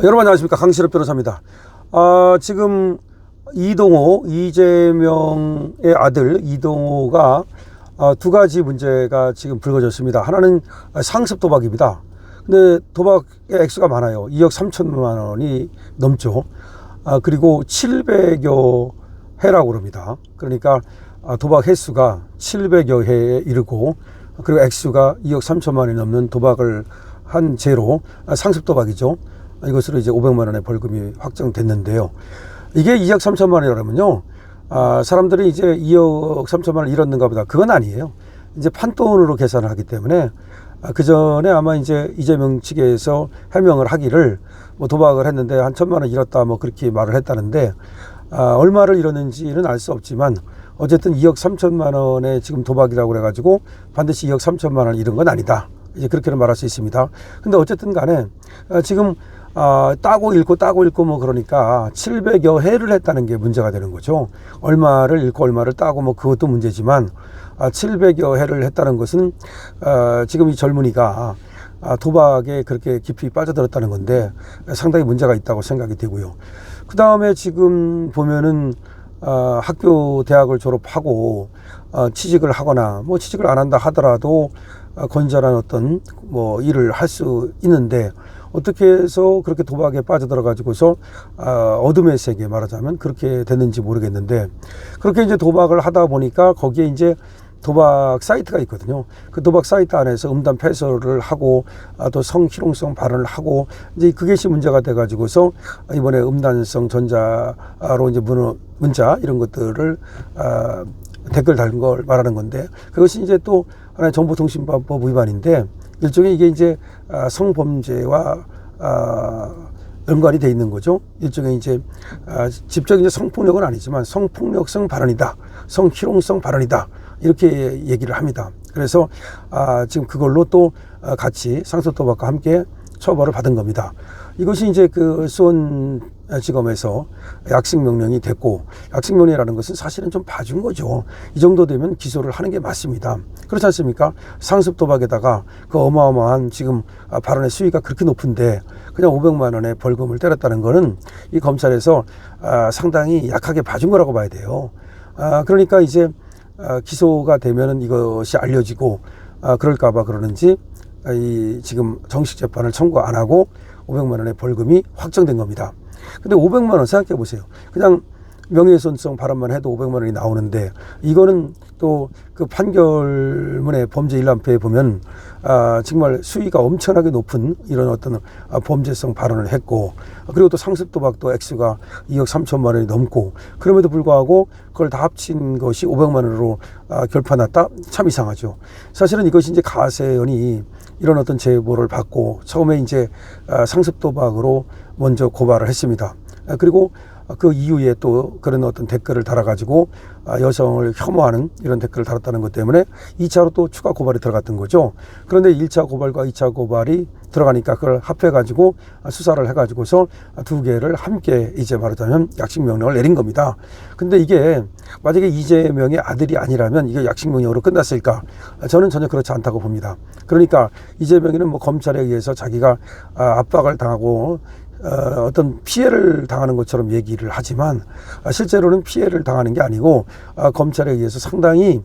여러분 안녕하십니까, 강시럽 변호사입니다. 지금 이재명의 아들 이동호가 두 가지 문제가 지금 불거졌습니다. 하나는 상습 도박입니다. 근데 도박의 액수가 많아요. 2억 3천만 원이 넘죠. 그리고 700여 회라고 그럽니다. 그러니까 도박 횟수가 700여 회에 이르고, 그리고 액수가 2억 3천만 원이 넘는 도박을 한 죄로 상습 도박이죠. 이것으로 이제 500만 원의 벌금이 확정됐는데요. 이게 2억 3천만 원이라면요, 사람들이 이제 2억 3천만 원을 잃었는가 보다. 그건 아니에요. 이제 판돈으로 계산을 하기 때문에, 그 전에 아마 이제 이재명 측에서 해명을 하기를 뭐 도박을 했는데 한 1,000만 원 잃었다 뭐 그렇게 말을 했다는데, 얼마를 잃었는지는 알 수 없지만 어쨌든 2억 3천만 원의 지금 도박이라고 그래가지고 반드시 2억 3천만 원 잃은 건 아니다, 이제 그렇게는 말할 수 있습니다. 근데 어쨌든 간에 지금 따고 읽고 뭐 그러니까 700여 회를 했다는 게 문제가 되는 거죠. 얼마를 읽고 얼마를 따고 뭐 그것도 문제지만 700여 회를 했다는 것은 지금 이 젊은이가 도박에 그렇게 깊이 빠져들었다는 건데 상당히 문제가 있다고 생각이 되고요. 그 다음에 지금 보면은 학교 대학을 졸업하고 취직을 하거나 뭐 취직을 안 한다 하더라도 건전한 어떤 뭐 일을 할 수 있는데, 어떻게 해서 그렇게 도박에 빠져들어 가지고서 어둠의 세계 말하자면 그렇게 됐는지 모르겠는데, 그렇게 이제 도박을 하다 보니까 거기에 이제 도박 사이트가 있거든요. 그 도박 사이트 안에서 음담 패설을 하고 또 성희롱성 발언을 하고, 이제 그것이 문제가 돼 가지고서 이번에 음란성 전자로 이제 문자 이런 것들을 댓글 달는 걸 말하는 건데, 그것이 이제 또 하나의 정보통신법 위반인데, 일종의 이게 이제 성범죄와 연관이 돼 있는 거죠. 일종의 이제 직접 이제 성폭력은 아니지만 성폭력성 발언이다, 성희롱성 발언이다, 이렇게 얘기를 합니다. 그래서 지금 그걸로 또 같이 상습도박과 함께 처벌을 받은 겁니다. 이것이 이제 그 수원지검에서 약식 명령이 됐고, 약식 명령이라는 것은 사실은 좀 봐준 거죠. 이 정도 되면 기소를 하는 게 맞습니다. 그렇지 않습니까? 상습 도박에다가 그 어마어마한 지금 발언의 수위가 그렇게 높은데 그냥 500만 원의 벌금을 때렸다는 거는 이 검찰에서 상당히 약하게 봐준 거라고 봐야 돼요. 그러니까 이제 기소가 되면은 이것이 알려지고 그럴까봐 그러는지 지금 정식 재판을 청구 안 하고 500만 원의 벌금이 확정된 겁니다. 근데 500만 원 생각해 보세요. 그냥 명예훼손성 발언만 해도 500만 원이 나오는데, 이거는 또 그 판결문의 범죄 일람표에 보면 정말 수위가 엄청나게 높은 이런 어떤 범죄성 발언을 했고, 그리고 또 상습 도박도 액수가 2억 3천만 원이 넘고, 그럼에도 불구하고 그걸 다 합친 것이 500만 원으로 결판났다? 참 이상하죠. 사실은 이것이 이제 가세연이 이런 어떤 제보를 받고 처음에 이제 상습 도박으로 먼저 고발을 했습니다. 그리고 그 이후에 또 그런 어떤 댓글을 달아가지고 여성을 혐오하는 이런 댓글을 달았다는 것 때문에 2차로 또 추가 고발이 들어갔던 거죠. 그런데 1차 고발과 2차 고발이 들어가니까 그걸 합해가지고 수사를 해가지고서 두 개를 함께 이제 말하자면 약식 명령을 내린 겁니다. 근데 이게 만약에 이재명의 아들이 아니라면 이게 약식 명령으로 끝났을까? 저는 전혀 그렇지 않다고 봅니다. 그러니까 이재명이는 뭐 검찰에 의해서 자기가 압박을 당하고 어떤 피해를 당하는 것처럼 얘기를 하지만 실제로는 피해를 당하는 게 아니고 검찰에 의해서 상당히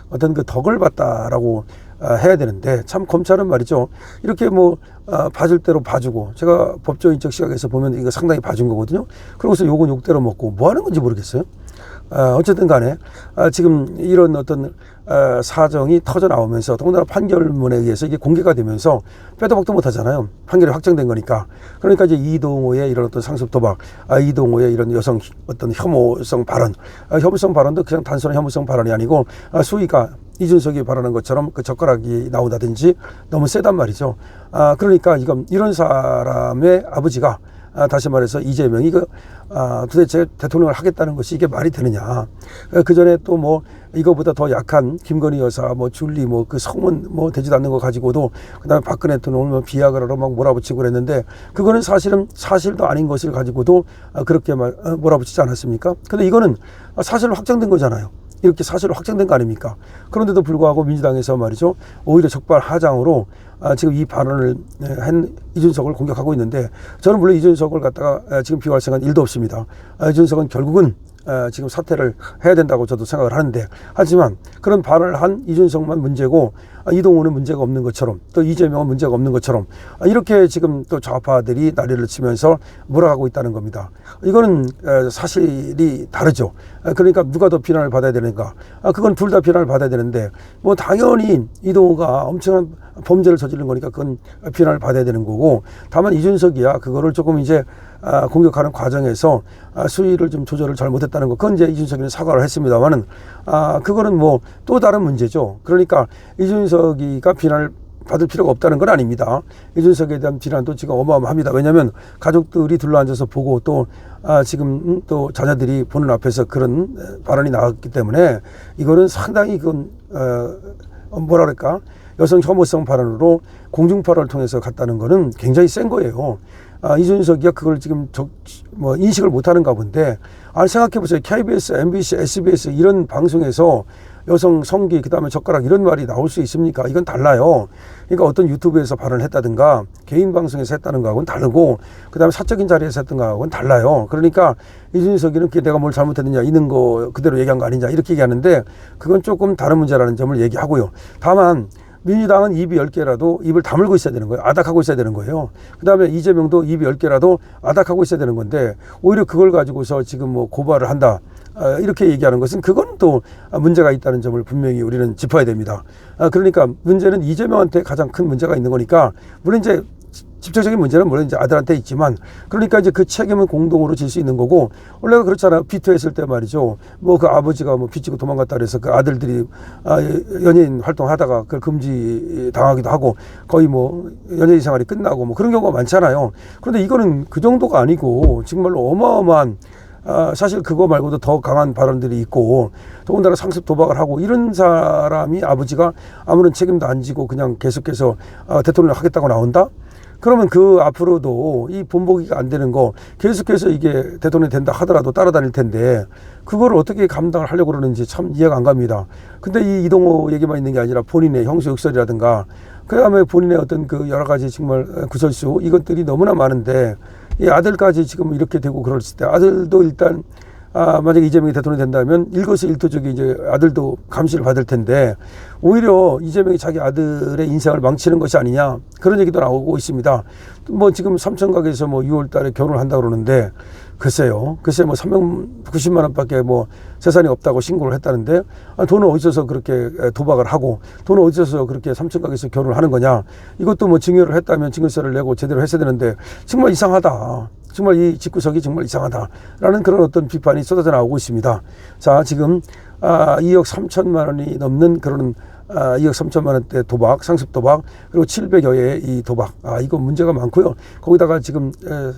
어떤 그 덕을 봤다라고 해야 되는데, 참 검찰은 말이죠, 이렇게 뭐 봐줄 대로 봐주고, 제가 법조인적 시각에서 보면 이거 상당히 봐준 거거든요. 그러고서 욕은 욕대로 먹고 뭐 하는 건지 모르겠어요. 어쨌든 간에 지금 이런 어떤 사정이 터져 나오면서, 더군다나 판결문에 의해서 이게 공개가 되면서 빼도 박도 못 하잖아요. 판결이 확정된 거니까. 그러니까 이제 이동호의 이런 어떤 상습 도박, 이동호의 이런 여성 어떤 혐오성 발언, 혐오성 발언도 그냥 단순한 혐오성 발언이 아니고 수위가 이준석이 발언한 것처럼 그 젓가락이 나온다든지 너무 세단 말이죠. 그러니까 이런 사람의 아버지가 다시 말해서 이재명이 도대체 대통령을 하겠다는 것이 이게 말이 되느냐. 그 전에 또 뭐 이거보다 더 약한 김건희 여사, 뭐 줄리, 뭐 그 성은 뭐 되지도 않는 거 가지고도, 그다음에 박근혜 대통령을 뭐 비아그라로 막 몰아붙이고 그랬는데, 그거는 사실은 사실도 아닌 것을 가지고도 그렇게 몰아붙이지 않았습니까? 근데 이거는 사실로 확정된 거잖아요. 이렇게 사실로 확정된 거 아닙니까? 그런데도 불구하고 민주당에서 말이죠, 오히려 적발하장으로 지금 이 발언을 한 이준석을 공격하고 있는데, 저는 물론 이준석을 갖다가 지금 비호할 생각은 1도 없습니다. 이준석은 결국은 지금 사퇴를 해야 된다고 저도 생각을 하는데, 하지만 그런 발언을 한 이준석만 문제고 이동훈은 문제가 없는 것처럼, 또 이재명은 문제가 없는 것처럼 이렇게 지금 또 좌파들이 난리를 치면서 몰아가고 있다는 겁니다. 이거는 사실이 다르죠. 그러니까 누가 더 비난을 받아야 되는가? 그건 둘 다 비난을 받아야 되는데, 뭐 당연히 이동훈가 엄청난 범죄를 저지른 거니까 그건 비난을 받아야 되는 거고, 다만 이준석이야 그거를 조금 이제 공격하는 과정에서 수위를 좀 조절을 잘 못했다는 거, 그건 이제 이준석이는 사과를 했습니다만은 그거는 뭐 또 다른 문제죠. 그러니까 이준석이가 비난을 받을 필요가 없다는 건 아닙니다. 이준석에 대한 비난도 지금 어마어마합니다. 왜냐하면 가족들이 둘러앉아서 보고 또 지금 또 자녀들이 보는 앞에서 그런 발언이 나왔기 때문에 이거는 상당히 그건 뭐라 그럴까, 여성 혐오성 발언으로 공중파를 통해서 갔다는 거는 굉장히 센 거예요. 이준석이가 그걸 지금 뭐 인식을 못하는가 본데, 생각해보세요. KBS, MBC, SBS 이런 방송에서 여성 성기, 그 다음에 젓가락 이런 말이 나올 수 있습니까? 이건 달라요. 그러니까 어떤 유튜브에서 발언을 했다든가 개인 방송에서 했다는 거하고는 다르고, 그 다음에 사적인 자리에서 했던 거하고는 달라요. 그러니까 이준석이는 그게 내가 뭘 잘못했느냐, 있는 거 그대로 얘기한 거 아니냐 이렇게 얘기하는데, 그건 조금 다른 문제라는 점을 얘기하고요. 다만 민주당은 입이 10개라도 입을 다물고 있어야 되는 거예요. 아닥하고 있어야 되는 거예요. 그 다음에 이재명도 입이 10개라도 아닥하고 있어야 되는 건데, 오히려 그걸 가지고서 지금 뭐 고발을 한다, 이렇게 얘기하는 것은 그건 또 문제가 있다는 점을 분명히 우리는 짚어야 됩니다. 그러니까 문제는 이재명한테 가장 큰 문제가 있는 거니까, 물론 이제 직접적인 문제는 물론 이제 아들한테 있지만, 그러니까 이제 그 책임은 공동으로 질 수 있는 거고, 원래가 그렇잖아요. 비토했을 때 말이죠. 뭐 그 아버지가 뭐 빚지고 도망갔다 그래서 그 아들들이 연예인 활동하다가 그걸 금지 당하기도 하고, 거의 뭐 연예인 생활이 끝나고 뭐 그런 경우가 많잖아요. 그런데 이거는 그 정도가 아니고 정말로 어마어마한, 사실 그거 말고도 더 강한 발언들이 있고, 더군다나 상습 도박을 하고, 이런 사람이 아버지가 아무런 책임도 안 지고 그냥 계속해서 대통령을 하겠다고 나온다? 그러면 그 앞으로도 이 본보기가 안 되는 거, 계속해서 이게 대통령이 된다 하더라도 따라다닐 텐데, 그걸 어떻게 감당을 하려고 그러는지 참 이해가 안 갑니다. 근데 이 이동호 얘기만 있는 게 아니라 본인의 형수욕설이라든가, 그 다음에 본인의 어떤 그 여러 가지 정말 구설수, 이것들이 너무나 많은데, 이 아들까지 지금 이렇게 되고 그랬을 때, 아들도 일단 만약에 이재명이 대통령이 된다면 일거수일투족이 이제 아들도 감시를 받을 텐데, 오히려 이재명이 자기 아들의 인생을 망치는 것이 아니냐, 그런 얘기도 나오고 있습니다. 뭐 지금 삼천각에서 뭐 6월 달에 결혼을 한다고 그러는데, 글쎄 뭐 390만 원밖에 뭐 재산이 없다고 신고를 했다는데, 돈을 어디서 그렇게 도박을 하고, 돈을 어디서 그렇게 삼천각에서 결혼을 하는 거냐, 이것도 뭐 증여를 했다면 증여세를 내고 제대로 했어야 되는데, 정말 이상하다. 정말 이 집구석이 정말 이상하다라는 그런 어떤 비판이 쏟아져 나오고 있습니다. 자, 지금 2억 3천만 원이 넘는 그런 2억 3천만 원대 도박, 상습 도박, 그리고 700여의 이 도박, 이거 문제가 많고요. 거기다가 지금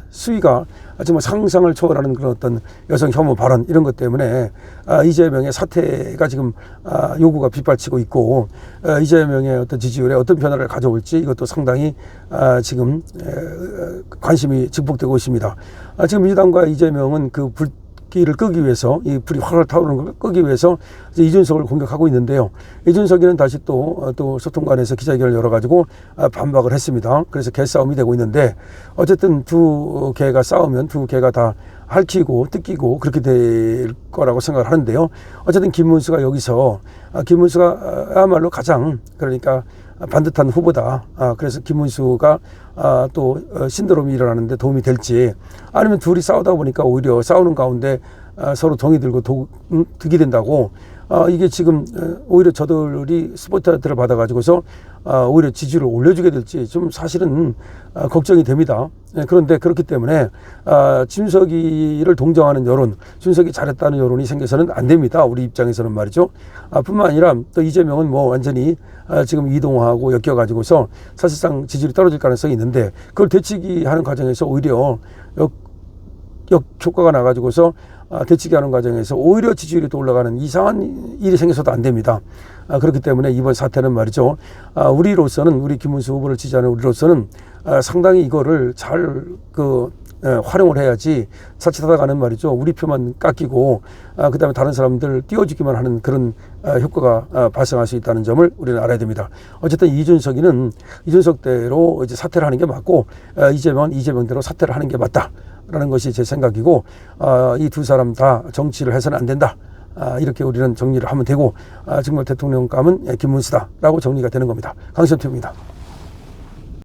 수위가 정말 상상을 초월하는 그런 어떤 여성 혐오 발언, 이런 것 때문에 이재명의 사퇴가 지금 요구가 빗발치고 있고, 이재명의 어떤 지지율에 어떤 변화를 가져올지 이것도 상당히 지금 관심이 증폭되고 있습니다. 지금 민주당과 이재명은 그 불길을 끄기 위해서, 이 불이 활활 타오르는 걸 끄기 위해서 이제 이준석을 공격하고 있는데요. 이준석이는 다시 또 소통관에서 기자회견을 열어가지고 반박을 했습니다. 그래서 개싸움이 되고 있는데, 어쨌든 두 개가 싸우면 두 개가 다 핥히고 뜯기고 그렇게 될 거라고 생각을 하는데요. 어쨌든 김문수가 여기서, 김문수가야말로 가장, 그러니까 반듯한 후보다. 그래서 김문수가 또 신드롬이 일어나는데 도움이 될지, 아니면 둘이 싸우다 보니까 오히려 싸우는 가운데 서로 정이 들고 득이 된다고, 이게 지금 오히려 저들이 스포트라이트를 받아가지고서 오히려 지지를 올려주게 될지 좀 사실은 걱정이 됩니다. 그런데 그렇기 때문에 준석이를 동정하는 여론, 준석이 잘했다는 여론이 생겨서는 안 됩니다. 우리 입장에서는 말이죠. 뿐만 아니라 또 이재명은 뭐 완전히 지금 이동하고 엮여가지고서 사실상 지지율이 떨어질 가능성이 있는데, 그걸 되치기 하는 과정에서 오히려 효과가 나가지고서 되치기 하는 과정에서 오히려 지지율이 또 올라가는 이상한 일이 생겨서도 안 됩니다. 그렇기 때문에 이번 사태는 말이죠, 우리로서는, 우리 김문수 후보를 지지하는 우리로서는 상당히 이거를 잘 활용을 해야지 자칫하다가는 말이죠. 우리 표만 깎이고 그다음에 다른 사람들 띄워주기만 하는 그런 효과가 발생할 수 있다는 점을 우리는 알아야 됩니다. 어쨌든 이준석이는 이준석대로 이제 사퇴를 하는 게 맞고 이재명대로 사퇴를 하는 게 맞다라는 것이 제 생각이고 이 두 사람 다 정치를 해서는 안 된다. 이렇게 우리는 정리를 하면 되고 정말 대통령감은 김문수다라고 정리가 되는 겁니다. 강선태입니다.